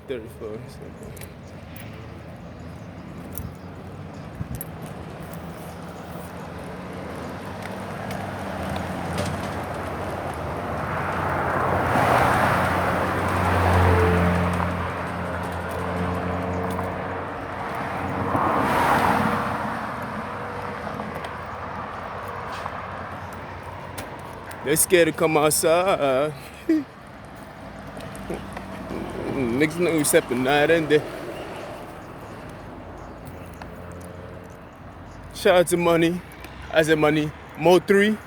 34. They scared to come outside. Niggas know we stepping out in there. Shout out to Money. I said Money. Mo 3.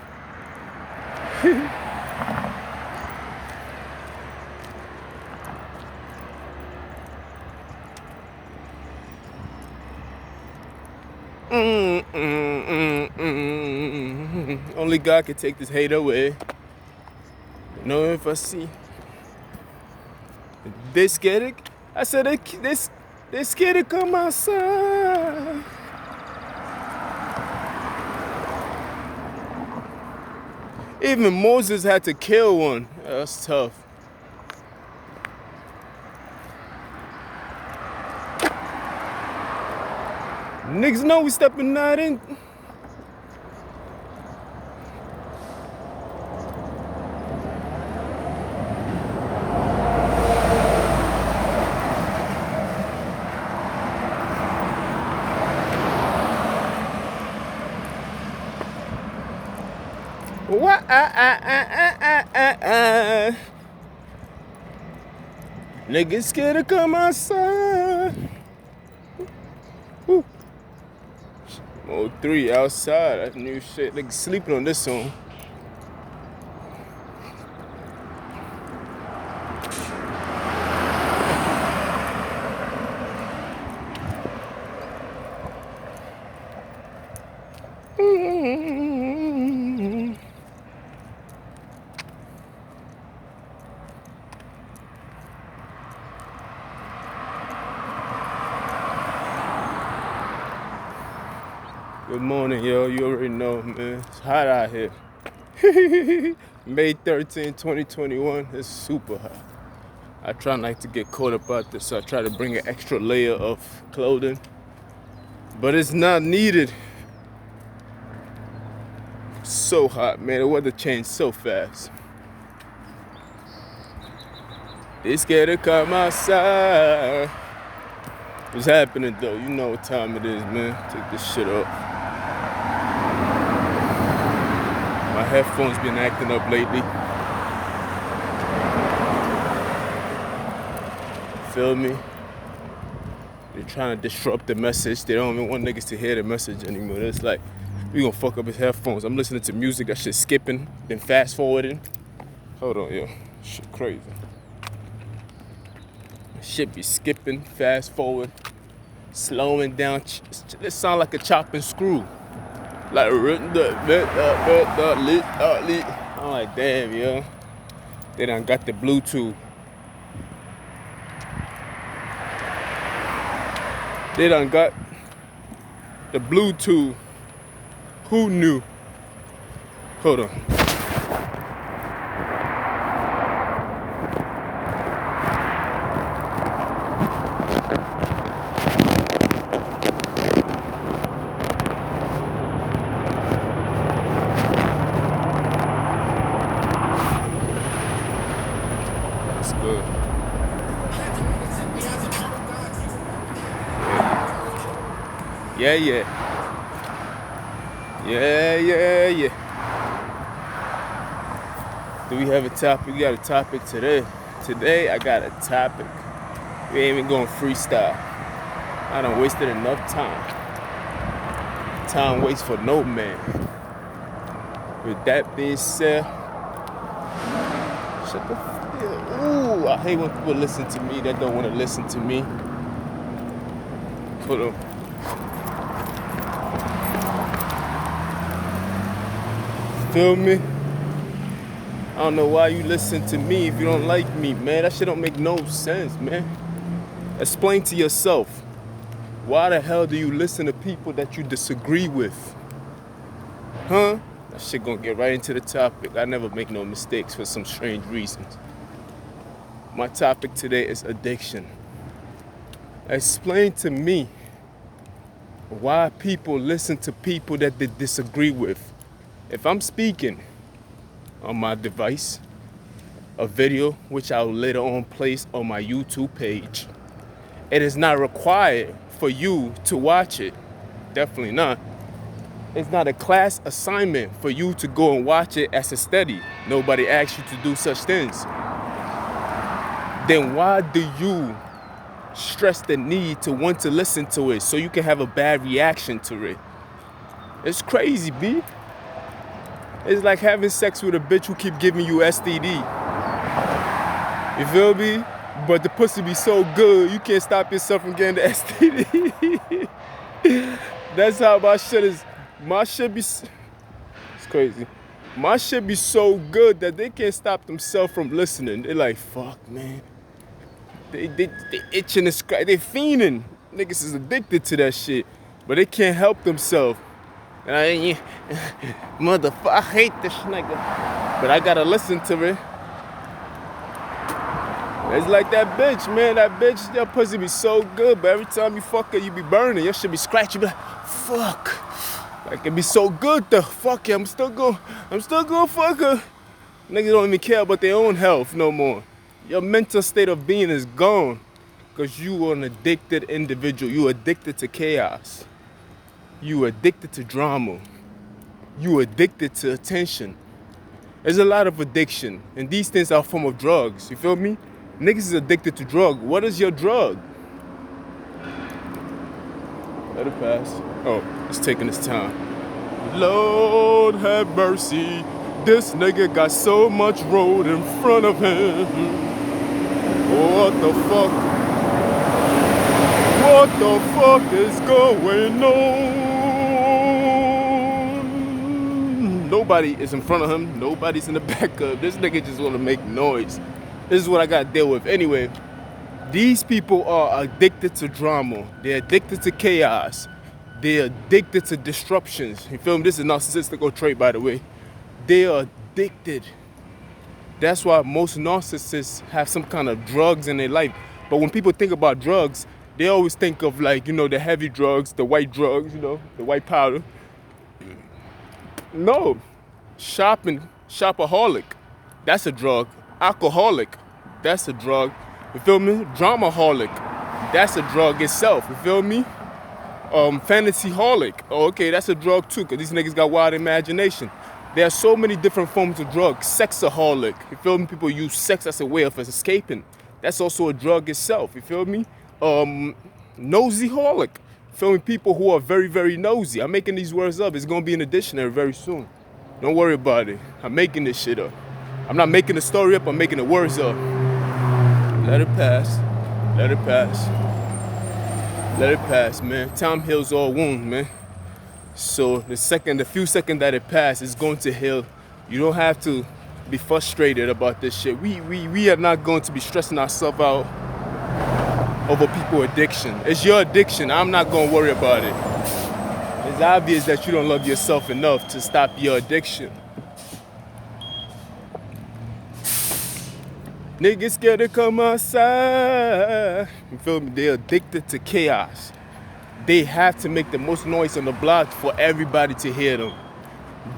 Only God can take this hate away. No, if I see they scared to, I said they scared to come outside. Even Moses had to kill one. That's tough. Niggas know we stepping out in. What? Niggas scared to come outside. Woo. Oh, 3 outside. That new shit. Niggas sleeping on this song. Good morning, yo. You already know, man. It's hot out here. May 13, 2021. It's super hot. I try not to get caught up out this, so I try to bring an extra layer of clothing. But it's not needed. So hot, man. The weather changed so fast. They scared to come outside. What's happening, though? You know what time it is, man. Take this shit off. My headphones been acting up lately. Feel me? They're trying to disrupt the message. They don't even want niggas to hear the message anymore. It's like, we gonna fuck up his headphones. I'm listening to music, that shit skipping, then fast forwarding. Hold on, yo. Shit crazy. Shit be skipping, fast forward, slowing down. It sound like a chop and screw. Like I'm like, damn, yo. They done got the Bluetooth. They done got the Bluetooth. Who knew? Hold on. Good. Yeah. Do we have a topic? We got a topic today. Today I got a topic. We ain't even going freestyle. I done wasted enough time. Time waits for no man. With that being said, shut the fuck. Ooh, I hate when people listen to me that don't want to listen to me. Hold on. Feel me? I don't know why you listen to me if you don't like me, man. That shit don't make no sense, man. Explain to yourself. Why the hell do you listen to people that you disagree with? Huh? That shit gonna get right into the topic. I never make no mistakes for some strange reasons. My topic today is addiction. Explain to me why people listen to people that they disagree with. If I'm speaking on my device, a video which I'll later on place on my YouTube page, it is not required for you to watch it. Definitely not. It's not a class assignment for you to go and watch it as a study. Nobody asks you to do such things. Then why do you stress the need to want to listen to it so you can have a bad reaction to it? It's crazy, B. It's like having sex with a bitch who keep giving you STD. You feel me? But the pussy be so good, you can't stop yourself from getting the STD. That's how my shit is. My shit be... It's crazy. My shit be so good that they can't stop themselves from listening. They're like, fuck, man. They itching and scratch. They fiending. Niggas is addicted to that shit. But they can't help themselves. Motherfucker, I hate this nigga. But I gotta listen to it. It's like that bitch, man. That bitch, that pussy be so good. But every time you fuck her, you be burning. Your shit be scratchy. You be like, fuck. Like, it be so good though. Fuck it, I'm still gonna fuck her. Niggas don't even care about their own health no more. Your mental state of being is gone. Because you are an addicted individual. You addicted to chaos. You addicted to drama. You addicted to attention. There's a lot of addiction. And these things are a form of drugs. You feel me? Niggas is addicted to drug. What is your drug? Let it pass. Oh, it's taking its time. Lord have mercy. This nigga got so much road in front of him. What the fuck? What the fuck is going on? Nobody is in front of him. Nobody's in the back of. This nigga just want to make noise. This is what I got to deal with. Anyway, these people are addicted to drama. They're addicted to chaos. They're addicted to disruptions. You feel me? This is a narcissistic trait, by the way. They are addicted. That's why most narcissists have some kind of drugs in their life. But when people think about drugs, they always think of, like, you know, the heavy drugs, the white drugs, you know, the white powder. No. Shopaholic. That's a drug. Alcoholic, that's a drug. You feel me? Dramaholic, that's a drug itself. You feel me? Fantasyholic, oh, okay, that's a drug too, because these niggas got wild imagination. There are so many different forms of drugs. Sexaholic, you feel me? People use sex as a way of escaping. That's also a drug itself, you feel me? Nosyholic, you feel me? People who are very, very nosy. I'm making these words up. It's going to be in the dictionary very soon. Don't worry about it. I'm making this shit up. I'm not making the story up, I'm making the words up. Let it pass. Let it pass. Let it pass, man. Time heals all wounds, man. So the few seconds that it passes, it's going to heal. You don't have to be frustrated about this shit. We are not going to be stressing ourselves out over people's addiction. It's your addiction. I'm not going to worry about it. It's obvious that you don't love yourself enough to stop your addiction. Niggas scared to come outside. You feel me? They're addicted to chaos. They have to make the most noise on the block for everybody to hear them.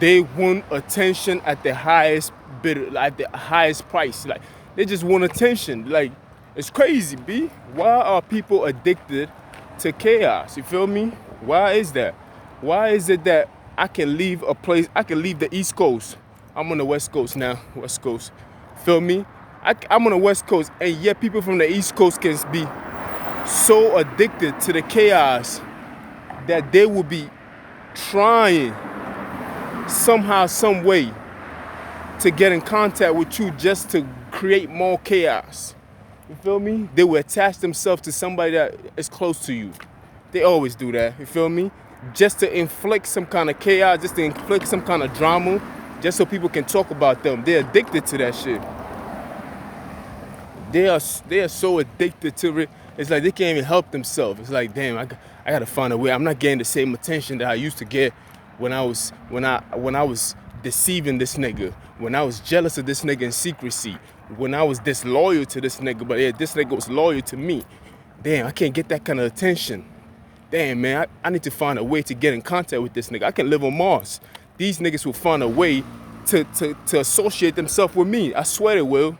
They want attention at the highest bid, at the highest price. Like, they just want attention. Like, it's crazy, B. Why are people addicted to chaos? You feel me? Why is that? Why is it that I can leave a place, I can leave the East Coast. I'm on the West Coast now, West Coast. Feel me? I'm on the West Coast, and yet people from the East Coast can be so addicted to the chaos that they will be trying somehow, some way to get in contact with you just to create more chaos. You feel me? They will attach themselves to somebody that is close to you. They always do that, you feel me? Just to inflict some kind of chaos, just to inflict some kind of drama, just so people can talk about them. They're addicted to that shit. They are so addicted to it. It's like they can't even help themselves. It's like, damn, I gotta find a way. I'm not getting the same attention that I used to get when I was deceiving this nigga, when I was jealous of this nigga in secrecy, when I was disloyal to this nigga, but yeah, this nigga was loyal to me. damn, I can't get that kind of attention. Damn, man, I need to find a way to get in contact with this nigga. I can live on Mars. These niggas will find a way to associate themselves with me. I swear they will.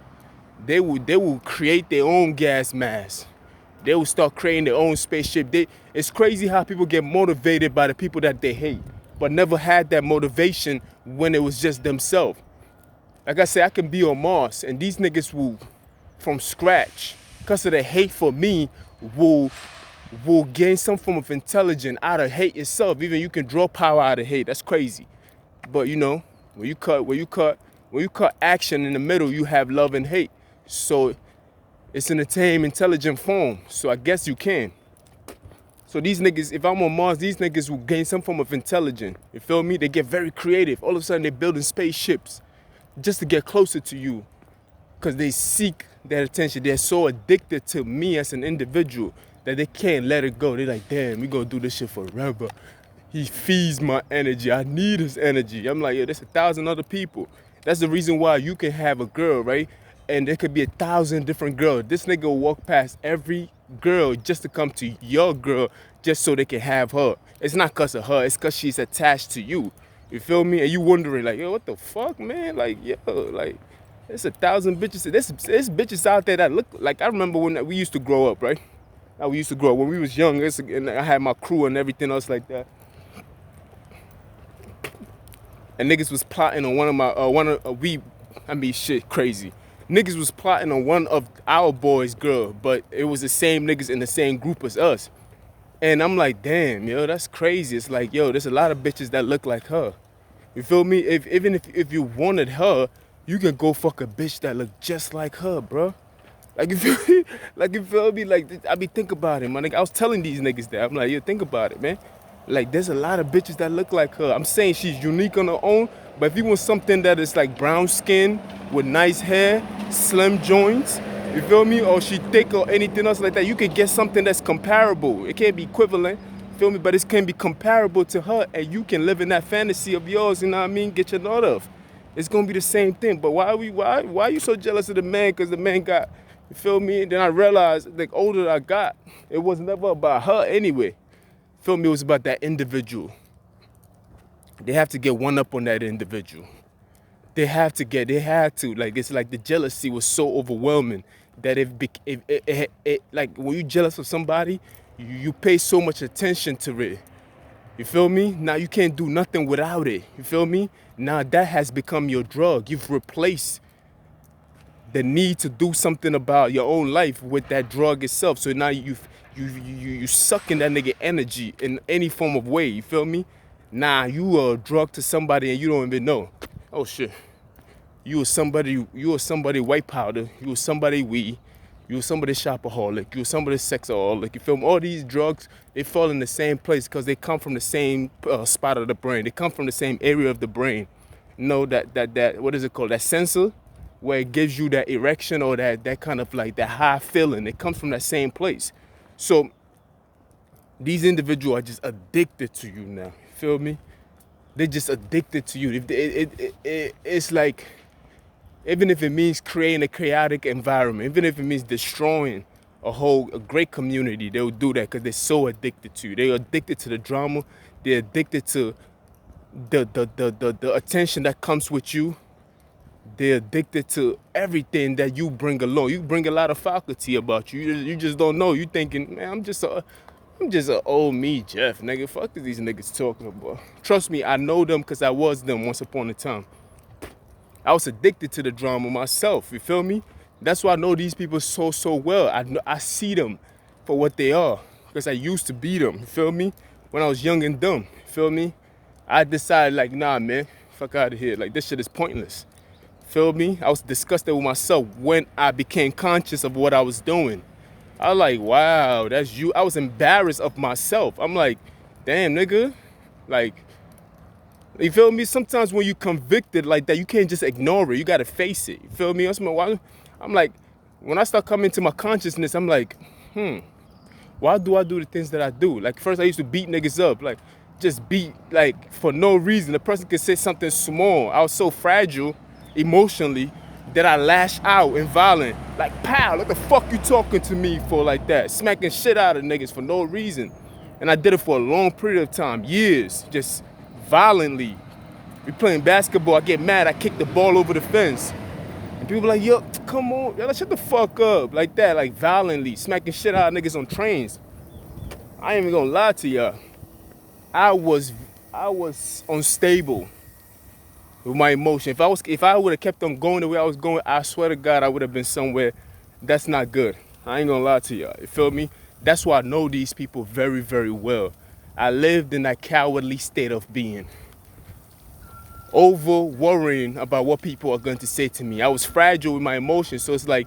They will create their own gas mask. They will start creating their own spaceship. It's crazy how people get motivated by the people that they hate, but never had that motivation when it was just themselves. Like I said, I can be on Mars, and these niggas will, from scratch, because of the hate for me, will gain some form of intelligence out of hate itself. Even you can draw power out of hate. That's crazy. But you know, when you cut action in the middle, you have love and hate. So it's in the same intelligent form. So I guess you can. So these niggas, if I'm on Mars, these niggas will gain some form of intelligence. You feel me? They get very creative. All of a sudden, they're building spaceships just to get closer to you, because they seek that attention. They're so addicted to me as an individual that they can't let it go. They're like, damn, we gonna do this shit forever. He feeds my energy. I need his energy. I'm like, yeah, there's 1,000 other people. That's the reason why you can have a girl, right? And there could be 1,000 different girls. This nigga will walk past every girl just to come to your girl, just so they can have her. It's not because of her. It's because she's attached to you. You feel me? And you wondering, like, yo, what the fuck, man? Like, yo, like, there's 1,000 bitches. There's bitches out there that look like, I remember when we used to grow up, right? How we used to grow up. When we was young, and I had my crew and everything else like that. And niggas was plotting on shit, crazy. Niggas was plotting on one of our boys' girl, but it was the same niggas in the same group as us. And I'm like, damn, yo, that's crazy. It's like, yo, there's a lot of bitches that look like her. You feel me? Even if you wanted her, you can go fuck a bitch that look just like her, bro. Like, you feel me? Like, you feel me? Like, I be think about it, man. Like, I was telling these niggas that. I'm like, yo, think about it, man. Like, there's a lot of bitches that look like her. I'm saying she's unique on her own, but if you want something that is like brown skin with nice hair, slim joints, you feel me? Or she thick or anything else like that, you can get something that's comparable. It can't be equivalent, feel me? But it can be comparable to her, and you can live in that fantasy of yours, you know what I mean? Get your nut off. It's gonna be the same thing. But why are you so jealous of the man? Because the man got, you feel me? And then I realized, the older I got, it was never about her anyway. Feel me? It was about that individual. They have to get one up on that individual. They had to. Like, it's like the jealousy was so overwhelming that like, when you jealous of somebody, you pay so much attention to it. You feel me? Now you can't do nothing without it. You feel me? Now that has become your drug. You've replaced the need to do something about your own life with that drug itself. So now you sucking that nigga energy in any form of way. You feel me? Nah, you are a drug to somebody and you don't even know. Oh shit. You are somebody white powder. You are somebody weed. You are somebody shopaholic. You are somebody sexaholic. You feel me? All these drugs, they fall in the same place because they come from the same spot of the brain. They come from the same area of the brain. You know, that what is it called? That sensor where it gives you that erection or that kind of like that high feeling. It comes from that same place. So these individuals are just addicted to you now. You feel me? They're just addicted to you. It's like, even if it means creating a chaotic environment, even if it means destroying a great community, they'll do that because they're so addicted to you. They're addicted to the drama. They're addicted to the attention that comes with you. They're addicted to everything that you bring along. You bring a lot of faculty about you. You just don't know. You thinking, man, I'm just an old me, Jeff, nigga. Fuck is these niggas talking about? Trust me, I know them because I was them once upon a time. I was addicted to the drama myself, you feel me? That's why I know these people so well. I see them for what they are because I used to be them, you feel me? When I was young and dumb, you feel me? I decided, like, nah, man, fuck out of here. Like, this shit is pointless. Feel me? I was disgusted with myself when I became conscious of what I was doing. I was like, wow, that's you. I was embarrassed of myself. I'm like, damn, nigga. Like, you feel me? Sometimes when you convicted like that, you can't just ignore it. You got to face it. You feel me? I'm like, when I start coming to my consciousness, I'm like, why do I do the things that I do? Like, first I used to beat niggas up. Like, just beat, like, for no reason. The person could say something small. I was so fragile emotionally that I lash out and violent. Like, pow, what the fuck you talking to me for like that? Smacking shit out of niggas for no reason. And I did it for a long period of time, years, just violently. We playing basketball, I get mad, I kick the ball over the fence. And people like, yo, come on, yo, shut the fuck up. Like that, like violently, smacking shit out of niggas on trains. I ain't even gonna lie to y'all. I was unstable with my emotion. If I would have kept on going the way I was going, I swear to God, I would have been somewhere that's not good. I ain't gonna lie to y'all. You feel me? That's why I know these people very, very well. I lived in that cowardly state of being, over worrying about what people are going to say to me. I was fragile with my emotions, so it's like,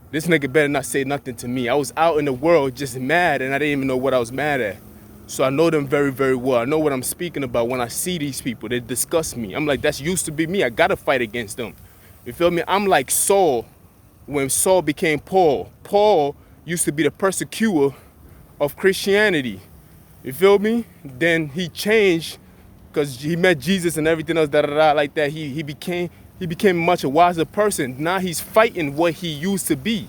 this nigga better not say nothing to me. I was out in the world just mad, and I didn't even know what I was mad at. So I know them very, very well. I know what I'm speaking about when I see these people. They disgust me. I'm like, that's used to be me. I gotta fight against them. You feel me? I'm like Saul when Saul became Paul. Paul used to be the persecutor of Christianity. You feel me? Then he changed because he met Jesus and everything else, like that. He became much a wiser person. Now he's fighting what he used to be.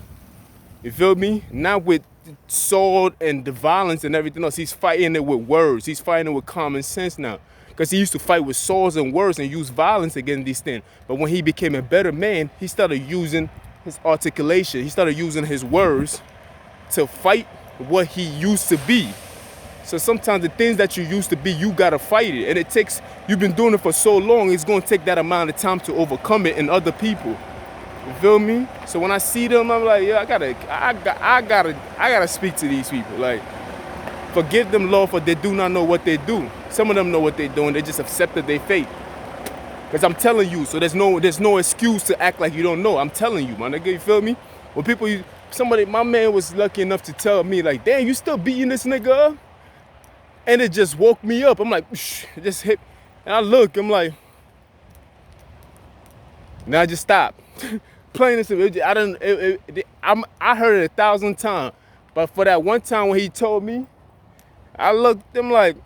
You feel me? Not with sword and the violence and everything else. He's fighting it with words. He's fighting it with common sense now. Because he used to fight with swords and words and use violence against these things. But when he became a better man, he started using his articulation. He started using his words to fight what he used to be. So sometimes the things that you used to be, you gotta fight it. And it takes, you've been doing it for so long, it's gonna take that amount of time to overcome it in other people. You feel me? So when I see them, I'm like, yeah, I gotta speak to these people. Like, forgive them, Lord, for they do not know what they do. Some of them know what they're doing. They just accepted their fate. Because I'm telling you, so there's no excuse to act like you don't know. I'm telling you, my nigga, you feel me? When people, my man was lucky enough to tell me, like, damn, you still beating this nigga up? And it just woke me up. I'm like, it just hit. And I look, I'm like, now I just stop. Plain and simple. I heard it 1,000 times. But for that one time when he told me, I looked, I'm like,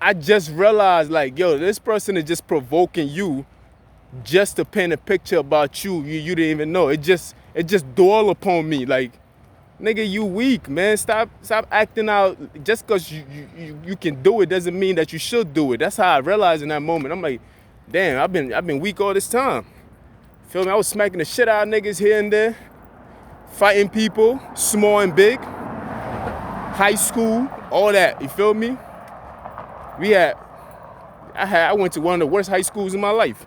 I just realized, like, yo, this person is just provoking you just to paint a picture about you didn't even know. It just dawned upon me, like, nigga, you weak, man. Stop acting out. Just because you can do it doesn't mean that you should do it. That's how I realized in that moment. I'm like, damn, I've been weak all this time. Feel me? I was smacking the shit out of niggas here and there, fighting people, small and big, high school, all that. You feel me? I went to one of the worst high schools in my life.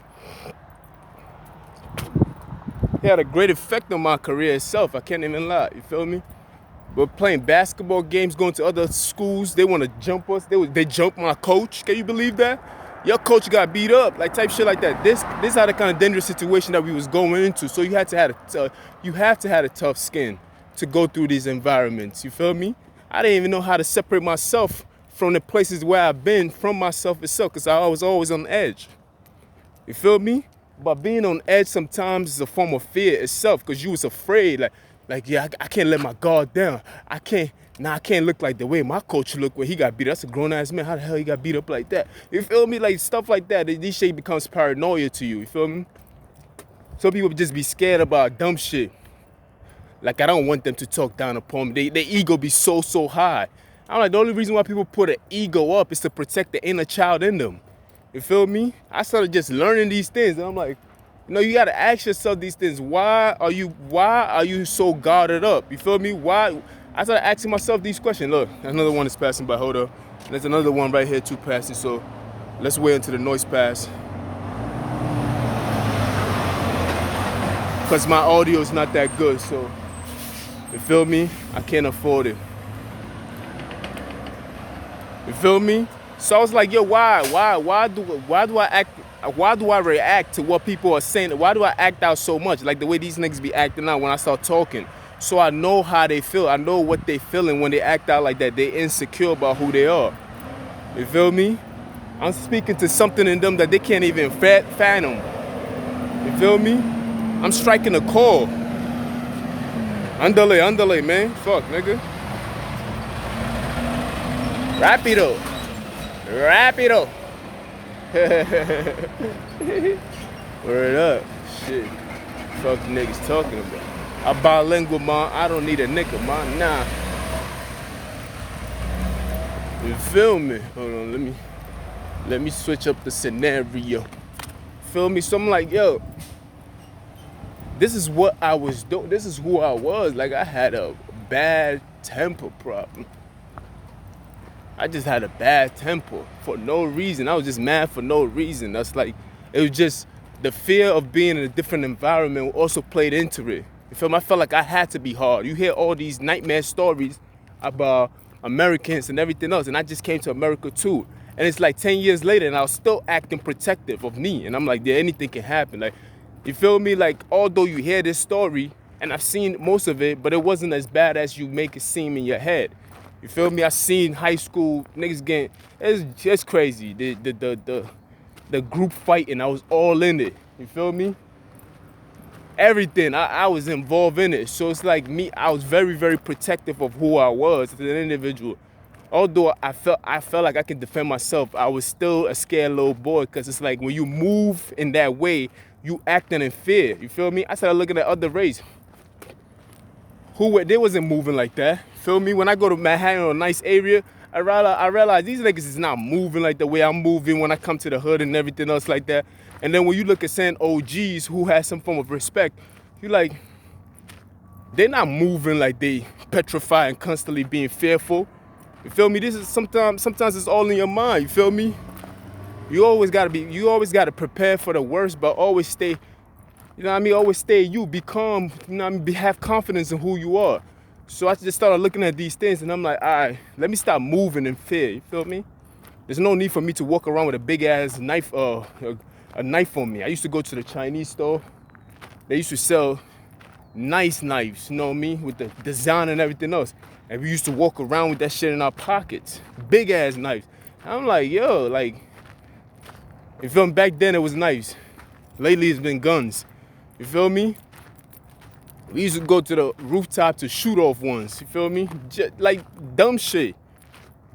It had a great effect on my career itself. I can't even lie. You feel me? But playing basketball games, going to other schools, they want to jump us. They jump my coach. Can you believe that? Your coach got beat up, like type shit like that. This had a kind of dangerous situation that we was going into. So you have to have a tough skin to go through these environments. You feel me? I didn't even know how to separate myself from the places where I've been from myself itself, because I was always on edge. You feel me? But being on edge sometimes is a form of fear itself, because you was afraid, like yeah, I can't let my guard down. I can't look like the way my coach looked when he got beat up. That's a grown-ass man. How the hell he got beat up like that? You feel me? Like, stuff like that. This shit becomes paranoia to you. You feel me? Some people just be scared about dumb shit. Like, I don't want them to talk down upon me. Their ego be so high. I'm like, the only reason why people put an ego up is to protect the inner child in them. You feel me? I started just learning these things, and I'm like, you gotta ask yourself these things. Why are you so guarded up? You feel me? Why? I started asking myself these questions. Look, another one is passing by. Hold up. There's another one right here too passing. So let's wait until the noise pass. Because my audio is not that good, so you feel me? I can't afford it. You feel me? So I was like, yo, why do I react to what people are saying? Why do I act out so much? Like the way these niggas be acting out when I start talking. So I know how they feel. I know what they feeling when they act out like that. They insecure about who they are. You feel me? I'm speaking to something in them that they can't even fathom. You feel me? I'm striking a chord. Andale, man. Fuck, nigga. Rapido. Word up. Shit. Fuck the niggas talking about. I'm bilingual, man. I don't need a nigga, man. Nah. You feel me? Hold on, let me switch up the scenario. Feel me? So I'm like, yo, this is what I was doing. This is who I was. Like, I had a bad temper problem. I just had a bad temper for no reason. I was just mad for no reason. That's like, it was just the fear of being in a different environment also played into it. You feel me? I felt like I had to be hard. You hear all these nightmare stories about Americans and everything else, and I just came to America too. And it's like 10 years later, and I was still acting protective of me. And I'm like, yeah, anything can happen. Like, you feel me? Like, although you hear this story, and I've seen most of it, but it wasn't as bad as you make it seem in your head. You feel me? I seen high school niggas getting, it's just crazy. The group fighting, I was all in it. You feel me? Everything, I was involved in it. So it's like me, I was very, very protective of who I was as an individual. Although I felt like I could defend myself, I was still a scared little boy, because it's like when you move in that way, you acting in fear. You feel me? I started looking at other race they wasn't moving like that. Feel me? When I go to Manhattan or a nice area, I realize these niggas is not moving like the way I'm moving when I come to the hood and everything else like that. And then when you look at saying OGs who has some form of respect, you like, they're not moving like they petrified and constantly being fearful. You feel me? This is sometimes it's all in your mind. You feel me? You always gotta prepare for the worst, but always stay, you know what I mean? Always stay you, be calm, you know what I mean? Have confidence in who you are. So I just started looking at these things and I'm like, all right, let me stop moving in fear. You feel me? There's no need for me to walk around with a big ass knife, a knife on me. I used to go to the Chinese store. They used to sell nice knives, you know what I mean? With the design and everything else. And we used to walk around with that shit in our pockets. Big ass knives. I'm like, yo, like, you feel me? Back then it was knives. Lately it's been guns. You feel me? We used to go to the rooftop to shoot off ones. You feel me? Just like dumb shit.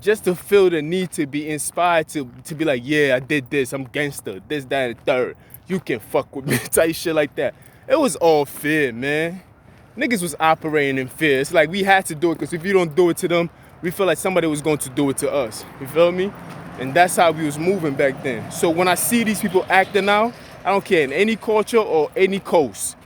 Just to feel the need to be inspired to be like, yeah, I did this. I'm gangster. This, that, and third. You can fuck with me. Type shit like that. It was all fear, man. Niggas was operating in fear. It's like we had to do it, because if you don't do it to them, we feel like somebody was going to do it to us. You feel me? And that's how we was moving back then. So when I see these people acting now, I don't care in any culture or any coast,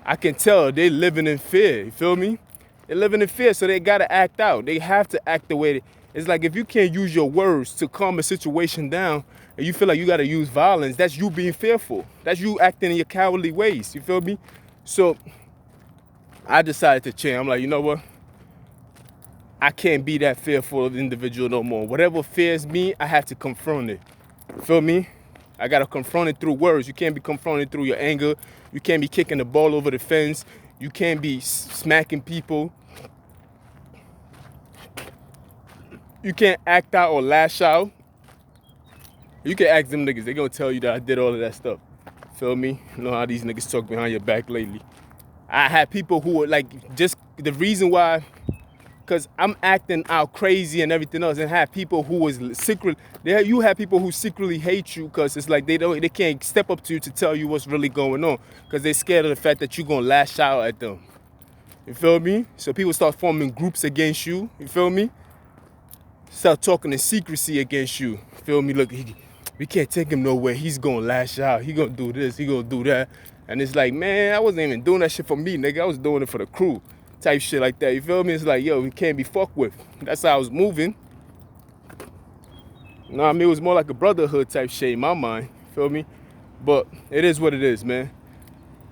I can tell they living in fear. You feel me? They're living in fear, so they gotta act out. They have to act the way it's like, if you can't use your words to calm a situation down and you feel like you gotta use violence, that's you being fearful. That's you acting in your cowardly ways. You feel me? So I decided to change. I'm like, you know what? I can't be that fearful individual no more. Whatever fears me, I have to confront it. Feel me? I gotta confront it through words. You can't be confronted through your anger. You can't be kicking the ball over the fence. You can't be smacking people. You can't act out or lash out. You can ask them niggas. They gonna tell you that I did all of that stuff. Feel me? You know how these niggas talk behind your back lately. I had people who were like, just the reason why, because I'm acting out crazy and everything else, and have people who was you have people who secretly hate you, because it's like they can't step up to you to tell you what's really going on, because they're scared of the fact that you're gonna lash out at them. You feel me? So people start forming groups against you. You feel me? Start talking in secrecy against you. You feel me? Look, we can't take him nowhere. He's gonna lash out. He gonna do this. He gonna do that. And it's like, man, I wasn't even doing that shit for me, nigga. I was doing it for the crew. Type shit like that. You feel me? It's like, yo, we can't be fucked with. That's how I was moving. You know what I mean? It was more like a brotherhood type shit in my mind. Feel me? But it is what it is, man.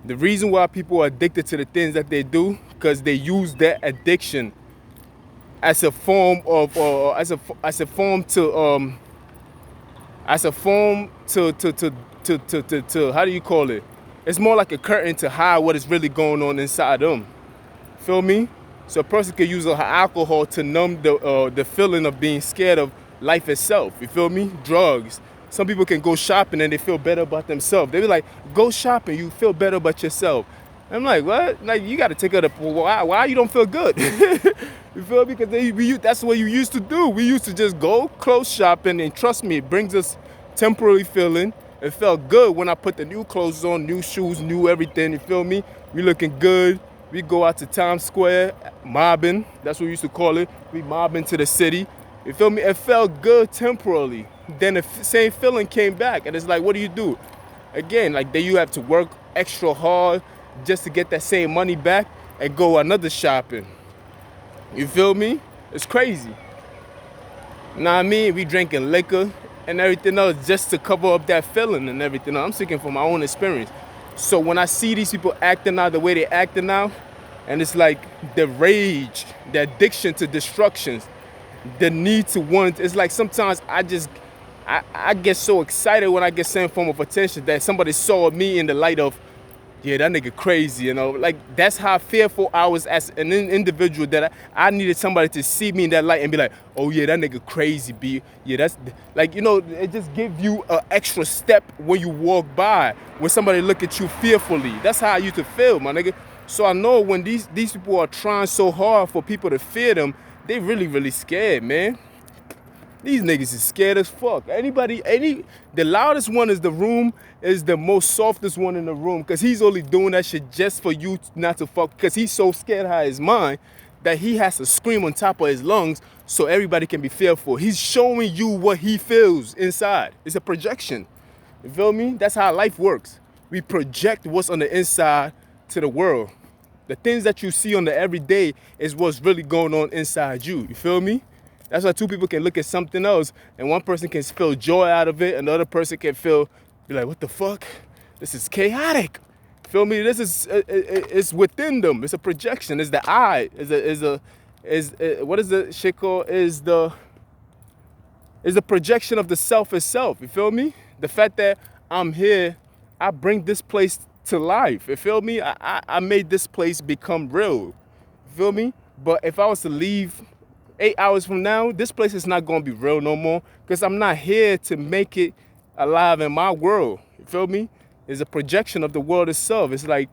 The reason why people are addicted to the things that they do, because they use that addiction as a form of as a form to how do you call it? It's more like a curtain to hide what is really going on inside them. Feel me? So a person could use alcohol to numb the feeling of being scared of life itself. You feel me? Drugs. Some people can go shopping and they feel better about themselves. They be like, go shopping, you feel better about yourself. I'm like, what? Like, you got to take out why you don't feel good? You feel me? Because that's what you used to do. We used to just go clothes shopping, and trust me, it brings us temporary feeling. It felt good when I put the new clothes on, new shoes, new everything, you feel me? We looking good. We go out to Times Square, mobbing. That's what we used to call it. We mobbing to the city. You feel me? It felt good temporarily. Then the same feeling came back. And it's like, what do you do? Again, like then you have to work extra hard just to get that same money back and go another shopping. You feel me? It's crazy. Know what I mean? We drinking liquor and everything else just to cover up that feeling and everything. I'm speaking from my own experience. So when I see these people acting out the way they acting now, and it's like the rage, the addiction to destructions, the need to want, it's like sometimes I get so excited when I get some form of attention that somebody saw me in the light of, yeah, that nigga crazy, you know? Like, that's how fearful I was as an individual, that I needed somebody to see me in that light and be like, oh yeah, that nigga crazy, B. Yeah, that's, like, you know, it just gives you an extra step when you walk by, when somebody look at you fearfully. That's how I used to feel, my nigga. So I know when these people are trying so hard for people to fear them, they really, really scared, man. These niggas is scared as fuck. The loudest one is the most softest one in the room, because he's only doing that shit just for you not to fuck, because he's so scared out of his mind that he has to scream on top of his lungs so everybody can be fearful. He's showing you what he feels inside. It's a projection. You feel me? That's how life works. We project what's on the inside to the world. The things that you see on the everyday is what's really going on inside you. You feel me? That's why two people can look at something else and one person can feel joy out of it and the other person can be like, what the fuck? This is chaotic. Feel me? This is, it's within them. It's a projection. It's the I. What is the shit called? Is the projection of the self itself. You feel me? The fact that I'm here, I bring this place to life. You feel me? I made this place become real. You feel me? But if I was to leave 8 hours from now, this place is not going to be real no more, because I'm not here to make it alive in my world. You feel me? It's a projection of the world itself. It's like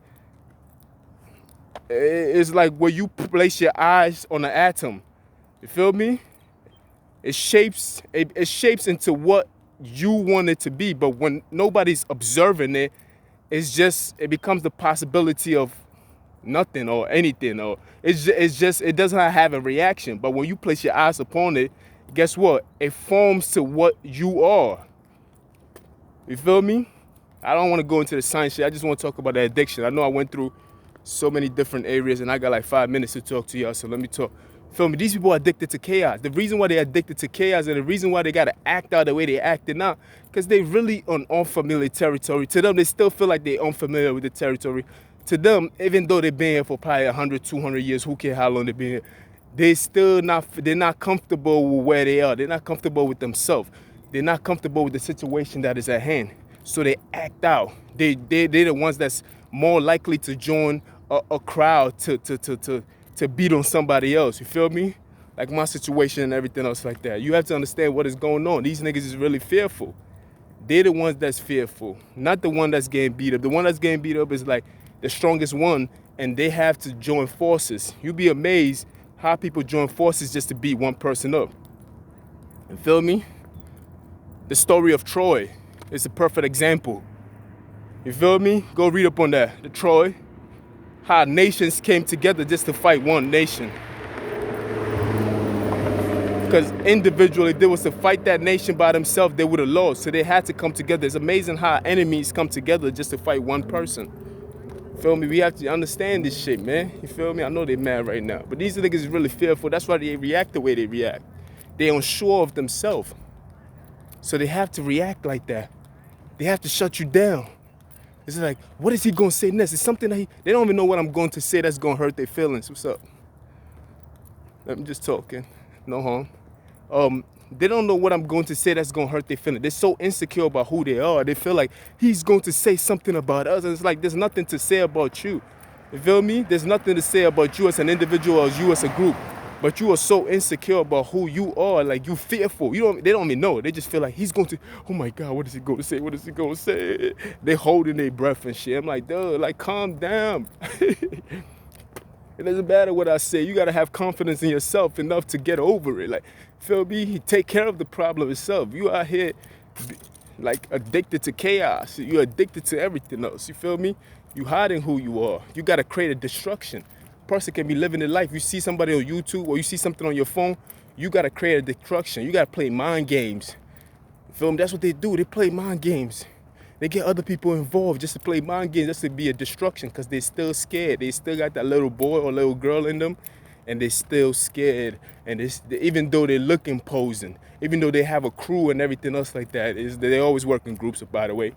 where you place your eyes on an atom. You feel me? It shapes into what you want it to be, but when nobody's observing it, it becomes the possibility of nothing or anything, or it doesn't have a reaction. But when you place your eyes upon it, guess what? It forms to what you are. You feel me? I don't want to go into the science shit. I just want to talk about the addiction. I know I went through so many different areas and I got like 5 minutes to talk to y'all, so let me talk. Feel me? These people are addicted to chaos. The reason why they're addicted to chaos and the reason why they got to act out the way they acting out, because they really on unfamiliar territory. To them, they still feel like they're unfamiliar with the territory. To them, even though they've been here for probably 100, 200 years, who cares how long they've been here, they're not comfortable with where they are. They're not comfortable with themselves. They're not comfortable with the situation that is at hand. So they act out. They're the ones that's more likely to join a crowd to beat on somebody else. You feel me? Like my situation and everything else like that. You have to understand what is going on. These niggas is really fearful. They're the ones that's fearful, not the one that's getting beat up. The one that's getting beat up is like the strongest one, and they have to join forces. You'd be amazed how people join forces just to beat one person up. You feel me? The story of Troy is a perfect example. You feel me? Go read up on that. The Troy. How nations came together just to fight one nation. Because individually, if they was to fight that nation by themselves, they would have lost. So they had to come together. It's amazing how enemies come together just to fight one person. Feel me? We have to understand this shit, man. You feel me? I know they mad right now. But these niggas is really fearful. That's why they react the way they react. They're unsure of themselves. So they have to react like that. They have to shut you down. It's like, what is he going to say next? It's something that they don't even know what I'm going to say that's going to hurt their feelings. What's up? I'm just talking. No harm. They don't know what I'm going to say that's going to hurt their feelings. They're so insecure about who they are. They feel like he's going to say something about us. And it's like, there's nothing to say about you. You feel me? There's nothing to say about you as an individual or you as a group. But you are so insecure about who you are, like you fearful. They don't even know. They just feel like he's going to, oh my God, what is he going to say? What is he going to say? They holding their breath and shit. I'm like, dude, like calm down. It doesn't matter what I say. You got to have confidence in yourself enough to get over it. Like, feel me? Take care of the problem itself. You out here like addicted to chaos. You're addicted to everything else. You feel me? You hiding who you are. You gotta create a destruction. Person can be living their life. You see somebody on YouTube or you see something on your phone, you gotta create a destruction. You gotta play mind games. You feel me? That's what they do. They play mind games. They get other people involved just to play mind games, just to be a destruction, because they're still scared. They still got that little boy or little girl in them, and they're still scared. And even though they look imposing, even though they have a crew and everything else like that, they always work in groups, by the way.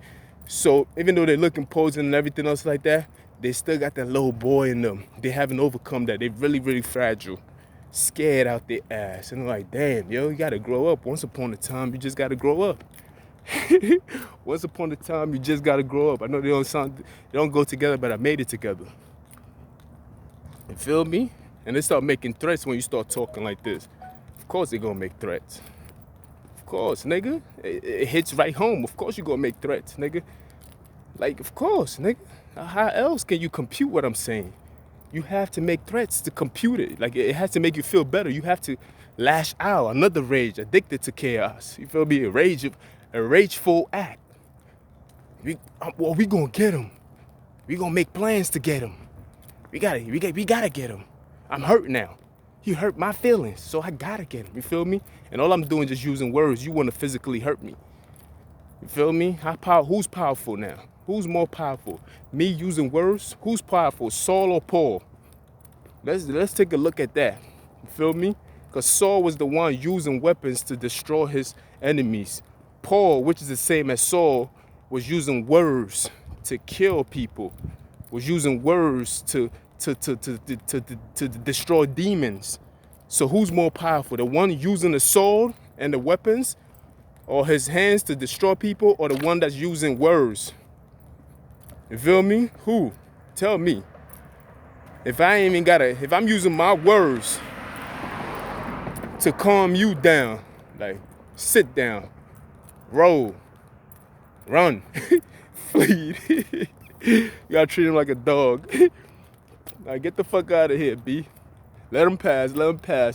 So even though they look imposing and everything else like that, they still got that little boy in them. They haven't overcome that. They're really, really fragile, scared out their ass. And they're like, damn, yo, you gotta grow up. Once upon a time, you just gotta grow up. Once upon a time, you just gotta grow up. I know they don't go together, but I made it together. You feel me? And they start making threats when you start talking like this. Of course they gonna make threats. Of course, nigga. It hits right home. Of course you gonna make threats, nigga. Like, of course, nigga. How else can you compute what I'm saying? You have to make threats to compute it. Like, it has to make you feel better. You have to lash out. Another rage, addicted to chaos. You feel me? A rageful act. We gonna get him. We gonna make plans to get him. We gotta get him. I'm hurt now. He hurt my feelings, so I gotta get him. You feel me? And all I'm doing is just using words. You wanna physically hurt me. You feel me? Who's powerful now? Who's more powerful? Me using words? Who's powerful, Saul or Paul? Let's take a look at that. You feel me? Because Saul was the one using weapons to destroy his enemies. Paul, which is the same as Saul, was using words to kill people. Was using words to destroy demons. So who's more powerful? The one using the sword and the weapons, or his hands to destroy people, or the one that's using words? You feel me? Who? Tell me. If I'm using my words to calm you down, like sit down, roll, run, flee. You gotta treat him like a dog. Like, get the fuck out of here, B. Let him pass,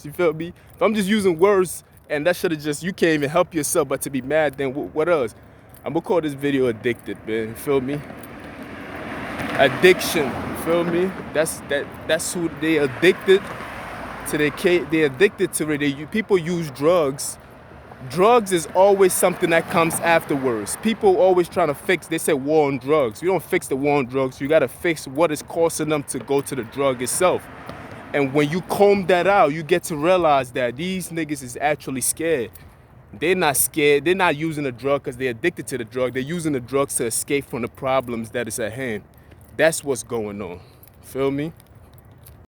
you feel me? If I'm just using words and that should've you can't even help yourself but to be mad, then what else? I'm gonna call this video Addicted, man, you feel me? Addiction, you feel me? That's who they addicted to. They addicted to it. People use drugs. Drugs is always something that comes afterwards. People always trying to fix, they say war on drugs. You don't fix the war on drugs, you gotta fix what is causing them to go to the drug itself. And when you comb that out, you get to realize that these niggas is actually scared. They're not scared, they're not using the drug because they're addicted to the drug. They're using the drugs to escape from the problems that is at hand. That's what's going on. Feel me?